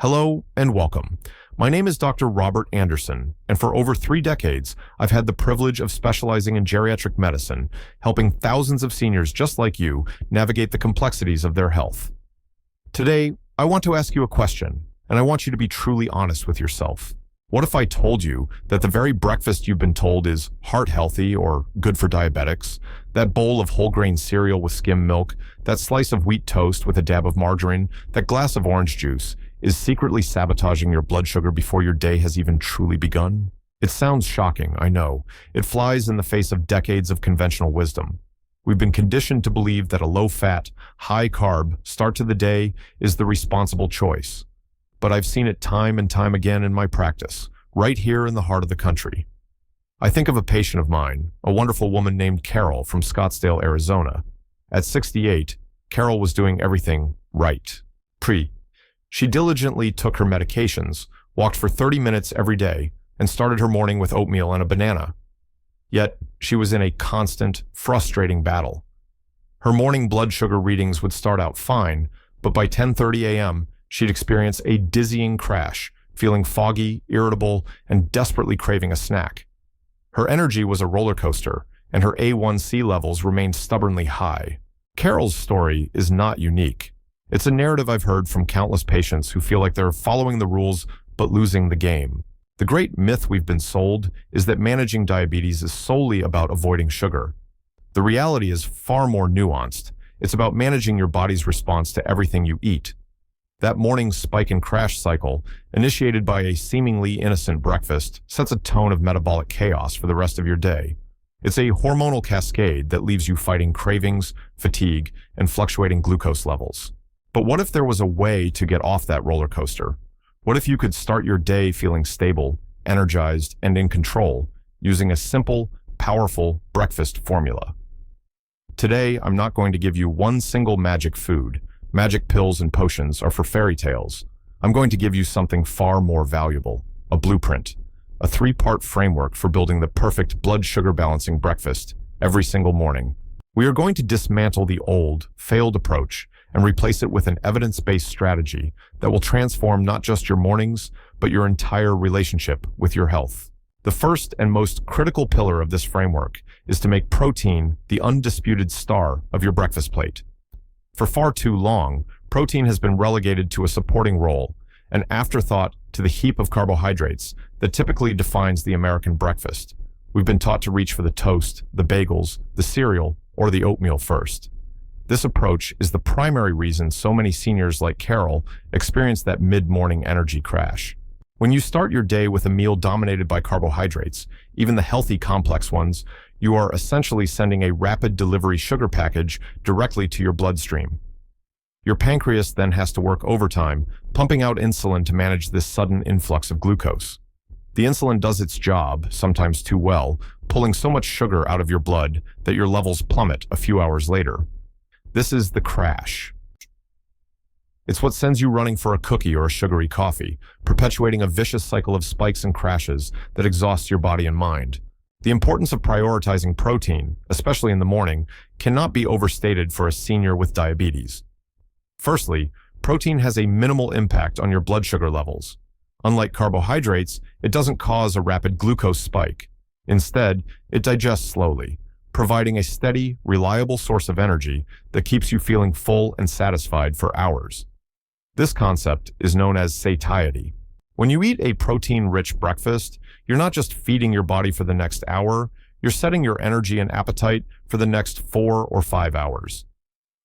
Hello and welcome. My name is Dr. Robert Anderson, and for over 3 decades, I've had the privilege of specializing in geriatric medicine, helping thousands of seniors just like you navigate the complexities of their health. Today, I want to ask you a question, and I want you to be truly honest with yourself. What if I told you that the very breakfast you've been told is heart healthy or good for diabetics, that bowl of whole grain cereal with skim milk, that slice of wheat toast with a dab of margarine, that glass of orange juice, is secretly sabotaging your blood sugar before your day has even truly begun? It sounds shocking, I know. It flies in the face of decades of conventional wisdom. We've been conditioned to believe that a low-fat, high-carb start to the day is the responsible choice. But I've seen it time and time again in my practice, right here in the heart of the country. I think of a patient of mine, a wonderful woman named Carol from Scottsdale, Arizona. At 68, Carol was doing everything right. She diligently took her medications, walked for 30 minutes every day, and started her morning with oatmeal and a banana. Yet, she was in a constant, frustrating battle. Her morning blood sugar readings would start out fine, but by 10:30 a.m., she'd experience a dizzying crash, feeling foggy, irritable, and desperately craving a snack. Her energy was a roller coaster, and her A1C levels remained stubbornly high. Carol's story is not unique. It's a narrative I've heard from countless patients who feel like they're following the rules but losing the game. The great myth we've been sold is that managing diabetes is solely about avoiding sugar. The reality is far more nuanced. It's about managing your body's response to everything you eat. That morning spike and crash cycle, initiated by a seemingly innocent breakfast, sets a tone of metabolic chaos for the rest of your day. It's a hormonal cascade that leaves you fighting cravings, fatigue, and fluctuating glucose levels. But what if there was a way to get off that roller coaster? What if you could start your day feeling stable, energized, and in control, using a simple, powerful breakfast formula? Today, I'm not going to give you one single magic food. Magic pills and potions are for fairy tales. I'm going to give you something far more valuable, a blueprint, a 3-part framework for building the perfect blood sugar balancing breakfast every single morning. We are going to dismantle the old, failed approach and replace it with an evidence-based strategy that will transform not just your mornings, but your entire relationship with your health. The first and most critical pillar of this framework is to make protein the undisputed star of your breakfast plate. For far too long, protein has been relegated to a supporting role, an afterthought to the heap of carbohydrates that typically defines the American breakfast. We've been taught to reach for the toast, the bagels, the cereal, or the oatmeal first. This approach is the primary reason so many seniors like Carol experience that mid-morning energy crash. When you start your day with a meal dominated by carbohydrates, even the healthy complex ones, you are essentially sending a rapid delivery sugar package directly to your bloodstream. Your pancreas then has to work overtime, pumping out insulin to manage this sudden influx of glucose. The insulin does its job, sometimes too well, pulling so much sugar out of your blood that your levels plummet a few hours later. This is the crash. It's what sends you running for a cookie or a sugary coffee, perpetuating a vicious cycle of spikes and crashes that exhausts your body and mind. The importance of prioritizing protein, especially in the morning, cannot be overstated for a senior with diabetes. Firstly, protein has a minimal impact on your blood sugar levels. Unlike carbohydrates, it doesn't cause a rapid glucose spike. Instead, it digests slowly, providing a steady, reliable source of energy that keeps you feeling full and satisfied for hours. This concept is known as satiety. When you eat a protein-rich breakfast, you're not just feeding your body for the next hour, you're setting your energy and appetite for the next 4 or 5 hours.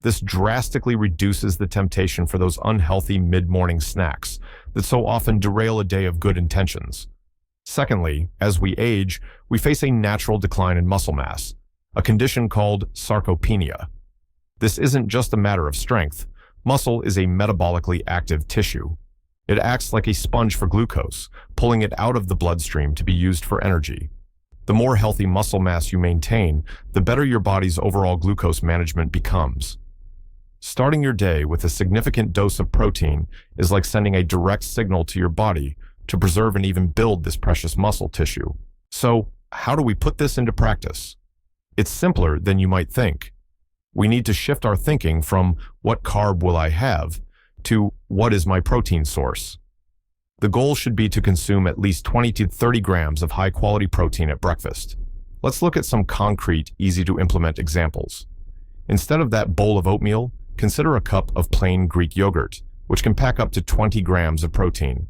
This drastically reduces the temptation for those unhealthy mid-morning snacks that so often derail a day of good intentions. Secondly, as we age, we face a natural decline in muscle mass, a condition called sarcopenia. This isn't just a matter of strength. Muscle is a metabolically active tissue. It acts like a sponge for glucose, pulling it out of the bloodstream to be used for energy. The more healthy muscle mass you maintain, the better your body's overall glucose management becomes. Starting your day with a significant dose of protein is like sending a direct signal to your body to preserve and even build this precious muscle tissue. So, how do we put this into practice? It's simpler than you might think. We need to shift our thinking from "what carb will I have" to "what is my protein source?" The goal should be to consume at least 20 to 30 grams of high-quality protein at breakfast. Let's look at some concrete, easy-to-implement examples. Instead of that bowl of oatmeal, consider a cup of plain Greek yogurt, which can pack up to 20 grams of protein.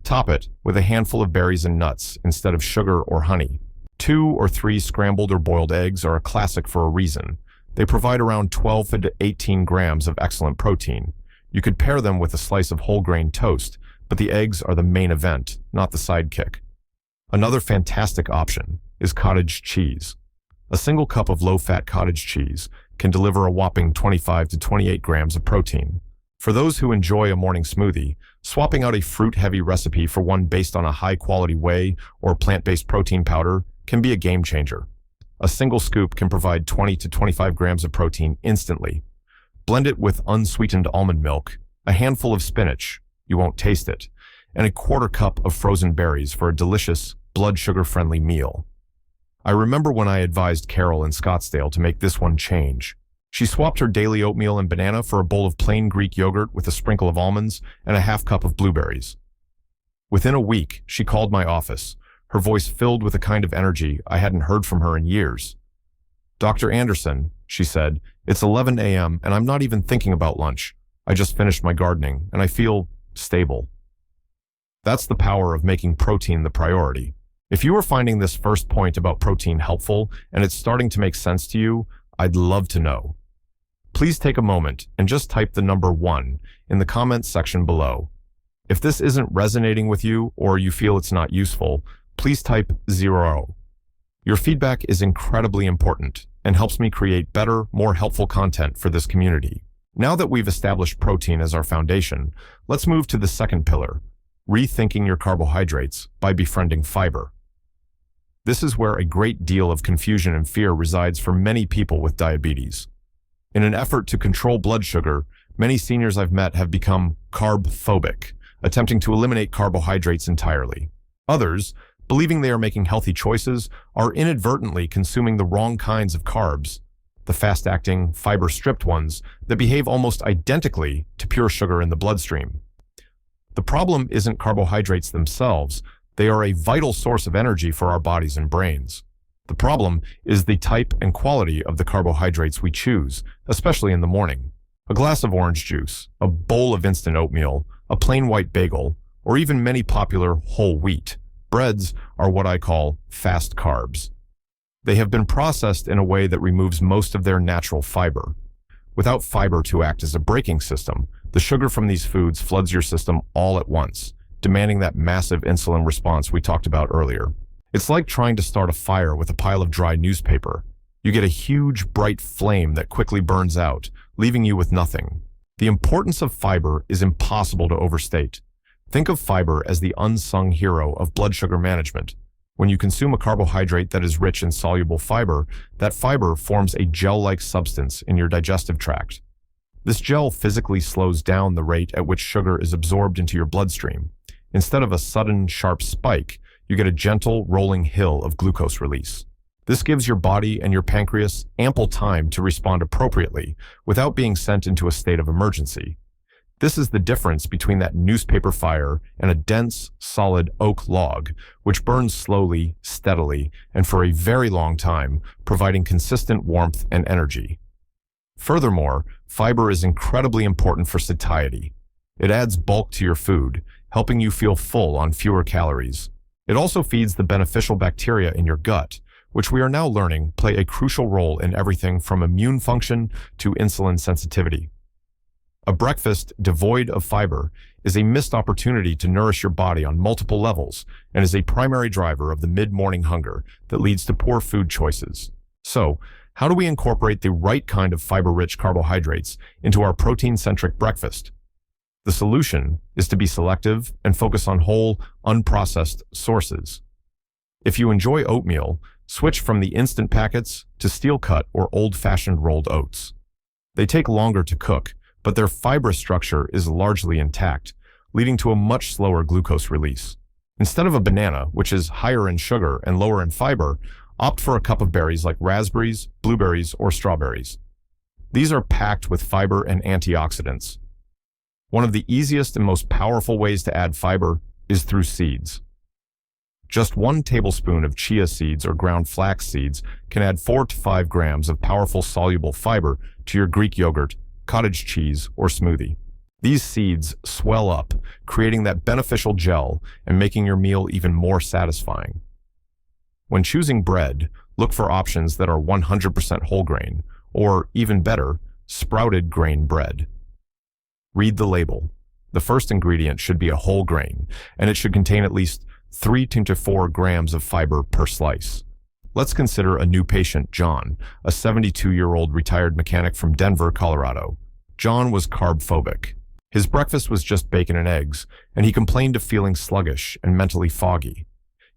Top it with a handful of berries and nuts instead of sugar or honey. 2 or 3 scrambled or boiled eggs are a classic for a reason. They provide around 12 to 18 grams of excellent protein. You could pair them with a slice of whole grain toast, but the eggs are the main event, not the sidekick. Another fantastic option is cottage cheese. A single cup of low-fat cottage cheese can deliver a whopping 25 to 28 grams of protein. For those who enjoy a morning smoothie, swapping out a fruit-heavy recipe for one based on a high-quality whey or plant-based protein powder can be a game changer. A single scoop can provide 20 to 25 grams of protein instantly. Blend it with unsweetened almond milk, a handful of spinach, you won't taste it, and a quarter cup of frozen berries for a delicious, blood sugar-friendly meal. I remember when I advised Carol in Scottsdale to make this one change. She swapped her daily oatmeal and banana for a bowl of plain Greek yogurt with a sprinkle of almonds and a half cup of blueberries. Within a week, she called my office, her voice filled with a kind of energy I hadn't heard from her in years. "Dr. Anderson," she said, "it's 11 a.m. and I'm not even thinking about lunch. I just finished my gardening and I feel stable." That's the power of making protein the priority. If you are finding this first point about protein helpful and it's starting to make sense to you, I'd love to know. Please take a moment and just type the number 1 in the comments section below. If this isn't resonating with you or you feel it's not useful, please type 0. Your feedback is incredibly important and helps me create better, more helpful content for this community. Now that we've established protein as our foundation, let's move to the second pillar, rethinking your carbohydrates by befriending fiber. This is where a great deal of confusion and fear resides for many people with diabetes. In an effort to control blood sugar, many seniors I've met have become carb-phobic, attempting to eliminate carbohydrates entirely. Others, believing they are making healthy choices, are inadvertently consuming the wrong kinds of carbs, the fast-acting, fiber-stripped ones that behave almost identically to pure sugar in the bloodstream. The problem isn't carbohydrates themselves. They are a vital source of energy for our bodies and brains. The problem is the type and quality of the carbohydrates we choose, especially in the morning. A glass of orange juice, a bowl of instant oatmeal, a plain white bagel, or even many popular whole wheat breads are what I call fast carbs. They have been processed in a way that removes most of their natural fiber. Without fiber to act as a braking system, the sugar from these foods floods your system all at once, demanding that massive insulin response we talked about earlier. It's like trying to start a fire with a pile of dry newspaper. You get a huge, bright flame that quickly burns out, leaving you with nothing. The importance of fiber is impossible to overstate. Think of fiber as the unsung hero of blood sugar management. When you consume a carbohydrate that is rich in soluble fiber, that fiber forms a gel-like substance in your digestive tract. This gel physically slows down the rate at which sugar is absorbed into your bloodstream. Instead of a sudden, sharp spike, you get a gentle, rolling hill of glucose release. This gives your body and your pancreas ample time to respond appropriately without being sent into a state of emergency. This is the difference between that newspaper fire and a dense, solid oak log, which burns slowly, steadily, and for a very long time, providing consistent warmth and energy. Furthermore, fiber is incredibly important for satiety. It adds bulk to your food, helping you feel full on fewer calories. It also feeds the beneficial bacteria in your gut, which we are now learning play a crucial role in everything from immune function to insulin sensitivity. A breakfast devoid of fiber is a missed opportunity to nourish your body on multiple levels and is a primary driver of the mid-morning hunger that leads to poor food choices. So, how do we incorporate the right kind of fiber-rich carbohydrates into our protein-centric breakfast? The solution is to be selective and focus on whole, unprocessed sources. If you enjoy oatmeal, switch from the instant packets to steel-cut or old-fashioned rolled oats. They take longer to cook, but their fibrous structure is largely intact, leading to a much slower glucose release. Instead of a banana, which is higher in sugar and lower in fiber, opt for a cup of berries like raspberries, blueberries, or strawberries. These are packed with fiber and antioxidants. One of the easiest and most powerful ways to add fiber is through seeds. Just 1 tablespoon of chia seeds or ground flax seeds can add 4 to 5 grams of powerful soluble fiber to your Greek yogurt, cottage cheese, or smoothie. These seeds swell up, creating that beneficial gel and making your meal even more satisfying. When choosing bread, look for options that are 100% whole grain, or even better, sprouted grain bread. Read the label. The first ingredient should be a whole grain, and it should contain at least 3 to 4 grams of fiber per slice. Let's consider a new patient, John, a 72-year-old retired mechanic from Denver, Colorado. John was carb-phobic. His breakfast was just bacon and eggs, and he complained of feeling sluggish and mentally foggy.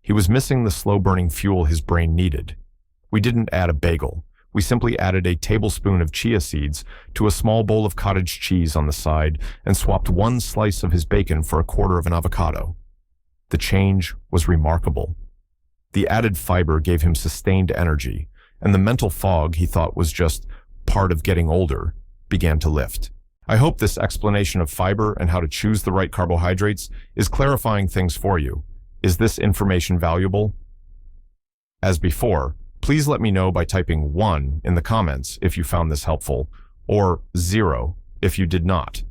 He was missing the slow-burning fuel his brain needed. We didn't add a bagel. We simply added a tablespoon of chia seeds to a small bowl of cottage cheese on the side and swapped 1 slice of his bacon for a quarter of an avocado. The change was remarkable. The added fiber gave him sustained energy, and the mental fog he thought was just part of getting older began to lift. I hope this explanation of fiber and how to choose the right carbohydrates is clarifying things for you. Is this information valuable? As before, please let me know by typing 1 in the comments if you found this helpful, or 0 if you did not.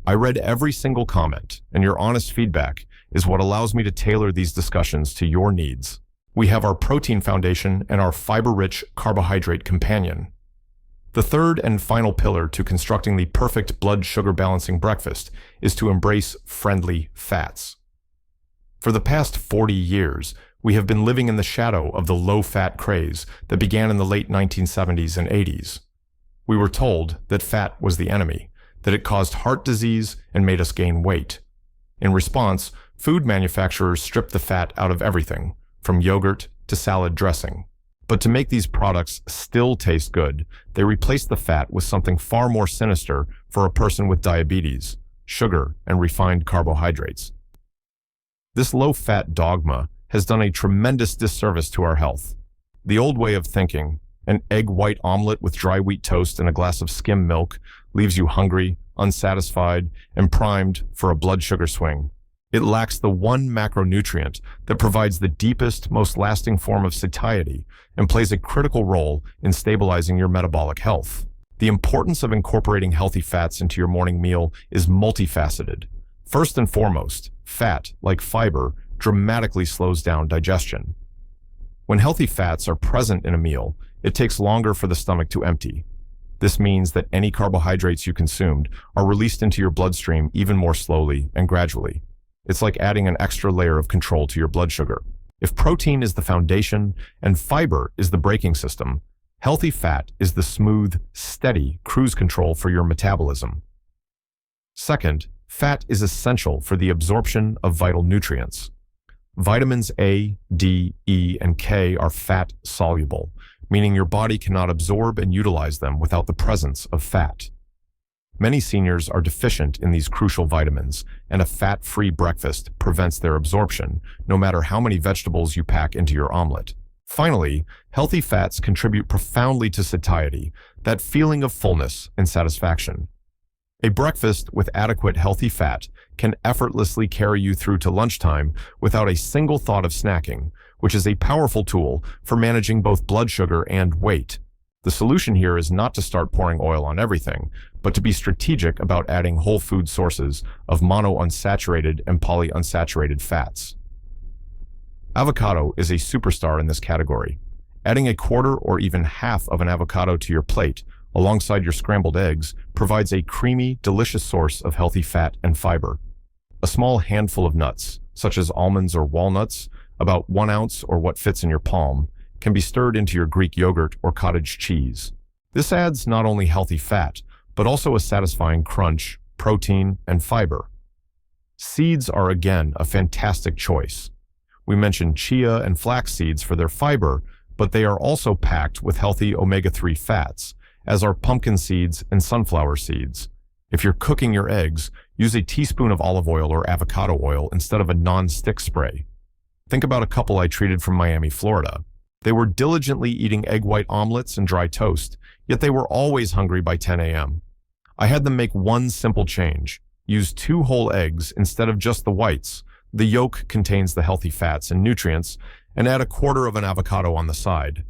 I read every single comment, and your honest feedback is what allows me to tailor these discussions to your needs. We have our protein foundation and our fiber-rich carbohydrate companion. The third and final pillar to constructing the perfect blood sugar balancing breakfast is to embrace friendly fats. For the past 40 years, we have been living in the shadow of the low-fat craze that began in the late 1970s and 80s. We were told that fat was the enemy, that it caused heart disease and made us gain weight. In response, food manufacturers stripped the fat out of everything, from yogurt to salad dressing. But to make these products still taste good, they replaced the fat with something far more sinister for a person with diabetes: sugar and refined carbohydrates. This low-fat dogma has done a tremendous disservice to our health. The old way of thinking, an egg white omelet with dry wheat toast and a glass of skim milk, leaves you hungry, unsatisfied, and primed for a blood sugar swing. It lacks the one macronutrient that provides the deepest, most lasting form of satiety and plays a critical role in stabilizing your metabolic health. The importance of incorporating healthy fats into your morning meal is multifaceted. First and foremost, fat, like fiber, dramatically slows down digestion. When healthy fats are present in a meal, it takes longer for the stomach to empty. This means that any carbohydrates you consumed are released into your bloodstream even more slowly and gradually. It's like adding an extra layer of control to your blood sugar. If protein is the foundation and fiber is the braking system, healthy fat is the smooth, steady cruise control for your metabolism. Second, fat is essential for the absorption of vital nutrients. Vitamins A, D, E, and K are fat-soluble, meaning your body cannot absorb and utilize them without the presence of fat. Many seniors are deficient in these crucial vitamins, and a fat-free breakfast prevents their absorption, no matter how many vegetables you pack into your omelet. Finally, healthy fats contribute profoundly to satiety, that feeling of fullness and satisfaction. A breakfast with adequate healthy fat can effortlessly carry you through to lunchtime without a single thought of snacking, which is a powerful tool for managing both blood sugar and weight. The solution here is not to start pouring oil on everything, but to be strategic about adding whole food sources of monounsaturated and polyunsaturated fats. Avocado is a superstar in this category. Adding a quarter or even half of an avocado to your plate, alongside your scrambled eggs, provides a creamy, delicious source of healthy fat and fiber. A small handful of nuts, such as almonds or walnuts, about 1 ounce or what fits in your palm, can be stirred into your Greek yogurt or cottage cheese. This adds not only healthy fat, but also a satisfying crunch, protein, and fiber. Seeds are again a fantastic choice. We mentioned chia and flax seeds for their fiber, but they are also packed with healthy omega-3 fats, as are pumpkin seeds and sunflower seeds. If you're cooking your eggs, use a teaspoon of olive oil or avocado oil instead of a non-stick spray. Think about a couple I treated from Miami, Florida. They were diligently eating egg white omelets and dry toast, yet they were always hungry by 10 a.m. I had them make one simple change: Use 2 whole eggs instead of just the whites. The yolk contains the healthy fats and nutrients, and add a quarter of an avocado on the side.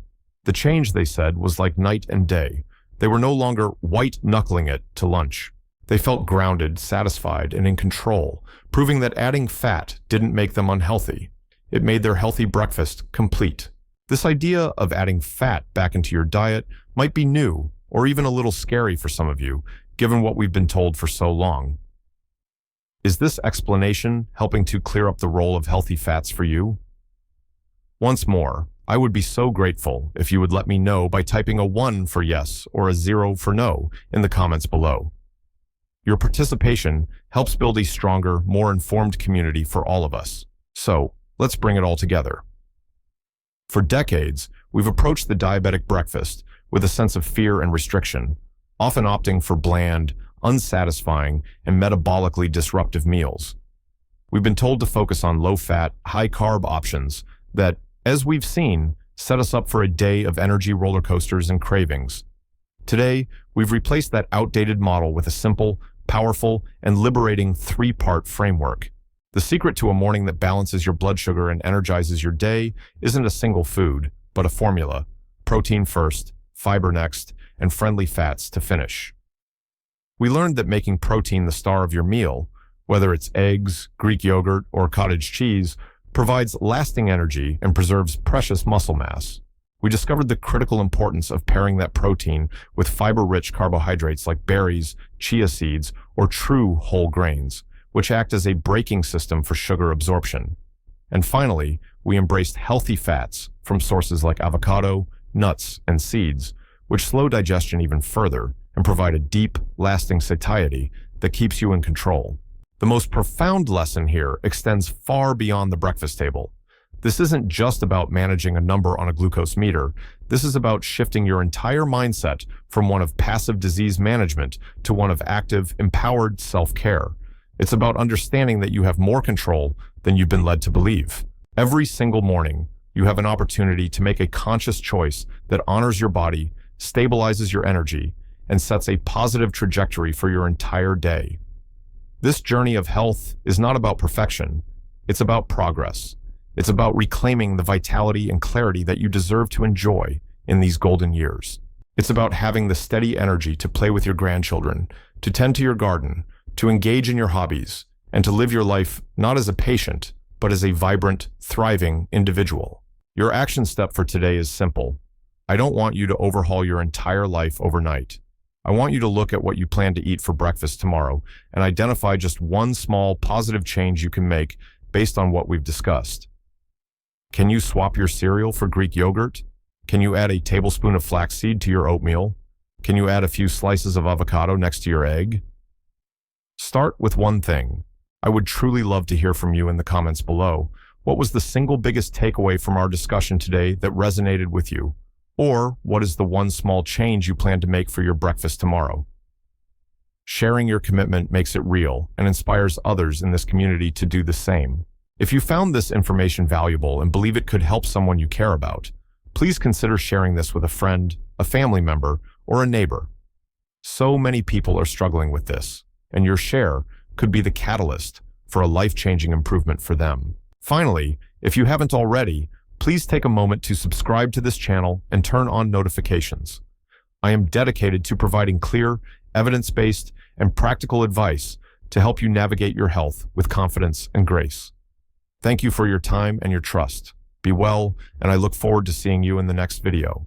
The change, they said, was like night and day. They were no longer white-knuckling it to lunch. They felt grounded, satisfied, and in control, proving that adding fat didn't make them unhealthy. It made their healthy breakfast complete. This idea of adding fat back into your diet might be new, or even a little scary for some of you, given what we've been told for so long. Is this explanation helping to clear up the role of healthy fats for you? Once more, I would be so grateful if you would let me know by typing a 1 for yes or a 0 for no in the comments below. Your participation helps build a stronger, more informed community for all of us. So, let's bring it all together. For decades, we've approached the diabetic breakfast with a sense of fear and restriction, often opting for bland, unsatisfying, and metabolically disruptive meals. We've been told to focus on low-fat, high-carb options that, as we've seen, set us up for a day of energy roller coasters and cravings. Today, we've replaced that outdated model with a simple, powerful, and liberating 3-part framework. The secret to a morning that balances your blood sugar and energizes your day isn't a single food, but a formula. Protein first, fiber next, and friendly fats to finish. We learned that making protein the star of your meal, whether it's eggs, Greek yogurt, or cottage cheese, provides lasting energy and preserves precious muscle mass. We discovered the critical importance of pairing that protein with fiber-rich carbohydrates like berries, chia seeds, or true whole grains, which act as a braking system for sugar absorption. And finally, we embraced healthy fats from sources like avocado, nuts, and seeds, which slow digestion even further and provide a deep, lasting satiety that keeps you in control. The most profound lesson here extends far beyond the breakfast table. This isn't just about managing a number on a glucose meter. This is about shifting your entire mindset from one of passive disease management to one of active, empowered self-care. It's about understanding that you have more control than you've been led to believe. Every single morning, you have an opportunity to make a conscious choice that honors your body, stabilizes your energy, and sets a positive trajectory for your entire day. This journey of health is not about perfection. It's about progress. It's about reclaiming the vitality and clarity that you deserve to enjoy in these golden years. It's about having the steady energy to play with your grandchildren, to tend to your garden, to engage in your hobbies, and to live your life not as a patient, but as a vibrant, thriving individual. Your action step for today is simple. I don't want you to overhaul your entire life overnight. I want you to look at what you plan to eat for breakfast tomorrow and identify just one small positive change you can make based on what we've discussed. Can you swap your cereal for Greek yogurt? Can you add a tablespoon of flaxseed to your oatmeal? Can you add a few slices of avocado next to your egg? Start with one thing. I would truly love to hear from you in the comments below. What was the single biggest takeaway from our discussion today that resonated with you? Or what is the one small change you plan to make for your breakfast tomorrow? Sharing your commitment makes it real and inspires others in this community to do the same. If you found this information valuable and believe it could help someone you care about, please consider sharing this with a friend, a family member, or a neighbor. So many people are struggling with this, and your share could be the catalyst for a life-changing improvement for them. Finally, if you haven't already, please take a moment to subscribe to this channel and turn on notifications. I am dedicated to providing clear, evidence-based, and practical advice to help you navigate your health with confidence and grace. Thank you for your time and your trust. Be well, and I look forward to seeing you in the next video.